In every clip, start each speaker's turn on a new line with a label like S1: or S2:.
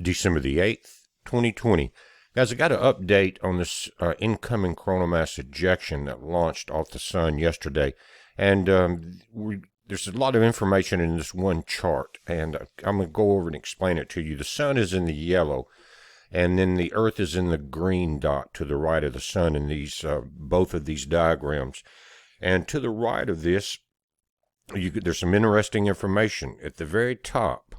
S1: December the 8th, 2020. Guys, I got an update on this incoming coronal mass ejection that launched off the sun yesterday. And there's a lot of information in this one chart, and I'm going to go over and explain it to you. The sun is in the yellow, and then the Earth is in the green dot to the right of the sun in these both of these diagrams. And to the right of this, there's some interesting information. At the very top,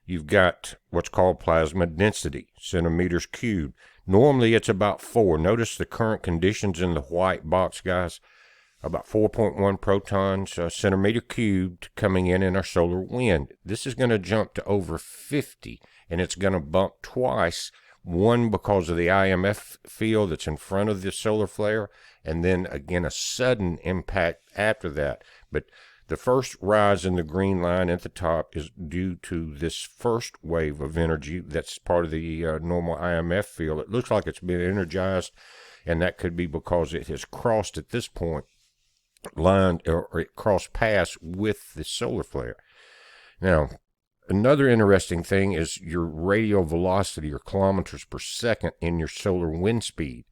S1: you've got what's called plasma density, centimeters cubed. Normally it's about 4. Notice the current conditions in the white box, guys. About 4.1 protons centimeter cubed coming in our solar wind. This is going to jump to over 50, and it's going to bump twice. One because of the EMF field that's in front of the solar flare, and then again a sudden impact after that. But the first rise in the green line at the top is due to this first wave of energy that's part of the normal EMF field. It looks like it's been energized, and that could be because it has crossed at this point, or it crossed paths with the solar flare. Now, another interesting thing is your radial velocity, or kilometers per second, in your solar wind speed.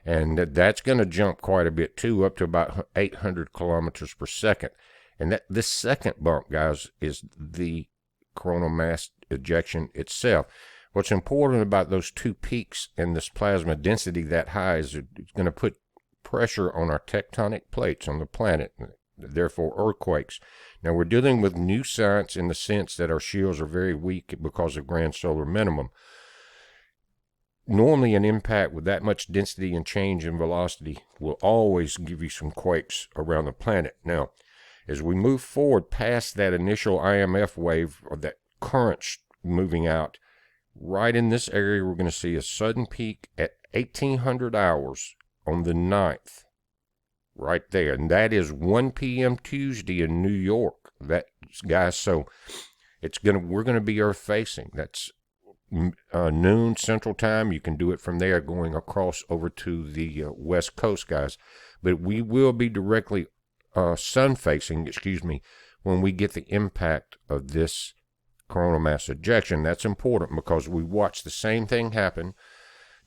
S1: And that's going to jump quite a bit too, up to about 800 kilometers per second. And this second bump, guys, is the coronal mass ejection itself. What's important about those two peaks and this plasma density that high is it's going to put pressure on our tectonic plates on the planet, therefore earthquakes. Now, we're dealing with new science in the sense that our shields are very weak because of grand solar minimum. Normally, an impact with that much density and change in velocity will always give you some quakes around the planet. Now, as we move forward past that initial EMF wave, or that current moving out, right in this area, we're going to see a sudden peak at 1800 hours on the 9th, right there. And that is 1 p.m. Tuesday in New York. That, guys, so we're going to be Earth facing. That's noon Central Time. You can do it from there going across over to the West Coast, guys. But we will be directly sun facing, when we get the impact of this coronal mass ejection. That's important because we watched the same thing happen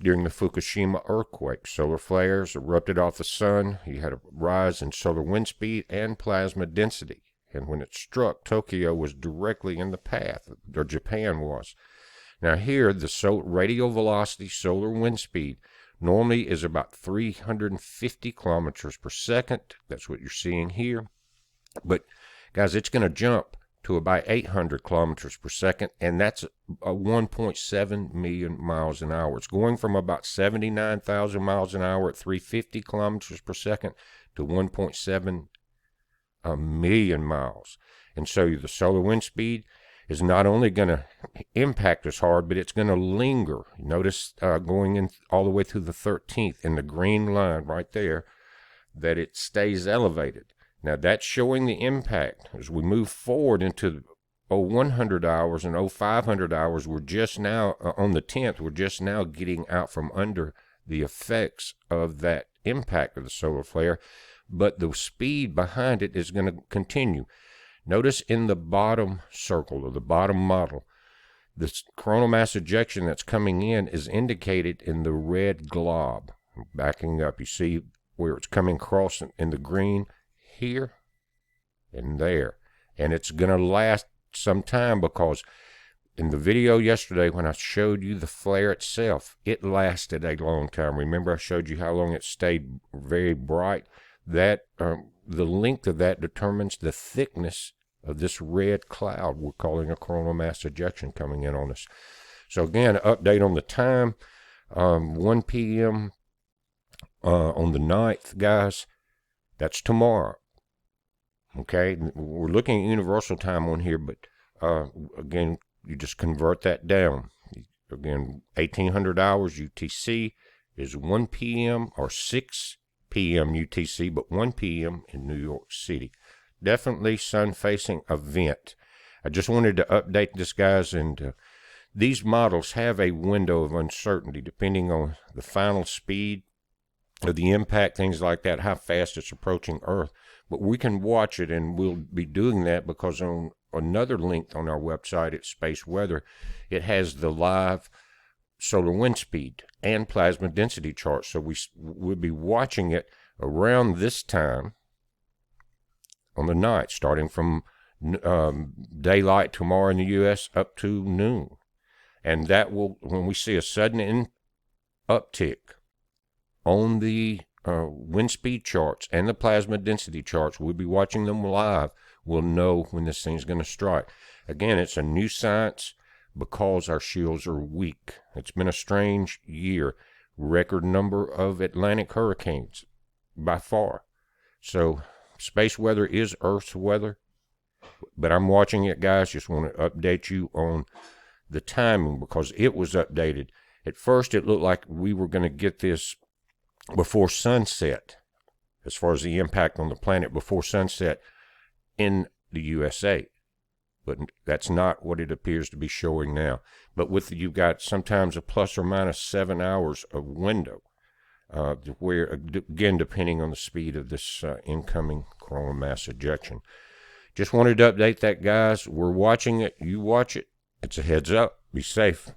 S1: during the Fukushima earthquake. Solar flares erupted off the sun. You had a rise in solar wind speed and plasma density. And when it struck, Tokyo was directly in the path, or Japan was. Now here, the radial velocity solar wind speed normally is about 350 kilometers per second. That's what you're seeing here. But, guys, it's going to jump to about 800 kilometers per second, and that's 1.7 million miles an hour. It's going from about 79,000 miles an hour at 350 kilometers per second to 1.7 million miles. And so the solar wind speed is not only going to impact us hard, but it's going to linger. Notice going in all the way through the 13th in the green line right there, that it stays elevated. Now that's showing the impact. As we move forward into 0100 hours and 0500 hours, we're just now, on the 10th, we're just now getting out from under the effects of that impact of the solar flare, but the speed behind it is going to continue. Notice in the bottom circle, or the bottom model, the coronal mass ejection that's coming in is indicated in the red glob. Backing up, you see where it's coming across in the green here and there. And it's going to last some time, because in the video yesterday when I showed you the flare itself, it lasted a long time. Remember I showed you how long it stayed very bright? That the length of that determines the thickness of this red cloud we're calling a coronal mass ejection coming in on us. So again, update on the time, 1 p.m. On the 9th, guys. That's tomorrow. Okay, we're looking at universal time on here, but again, you just convert that down. Again, 1800 hours UTC is 1 p.m. or 6 p.m. UTC, but 1 p.m. in New York City. Definitely sun-facing event. I just wanted to update this, guys, and these models have a window of uncertainty depending on the final speed of the impact, things like that, how fast it's approaching Earth. But we can watch it, and we'll be doing that because on another link on our website at Space Weather. It has the live solar wind speed and plasma density charts. So we'll be watching it around this time on the night, starting from daylight tomorrow in the U.S. up to noon. And that will, when we see a sudden uptick on the wind speed charts and the plasma density charts, we'll be watching them live. We'll know when this thing's going to strike. Again, it's a new science because our shields are weak. It's been a strange year. Record number of Atlantic hurricanes by far. So space weather is Earth's weather, but I'm watching it, guys. Just want to update you on the timing because it was updated. At first, it looked like we were going to get this before sunset, as far as the impact on the planet before sunset in the USA. But that's not what it appears to be showing now. But you've got sometimes a plus or minus 7 hours of window, where, again, depending on the speed of this incoming coronal mass ejection. Just wanted to update that, guys. We're watching it. You watch it. It's a heads up. Be safe.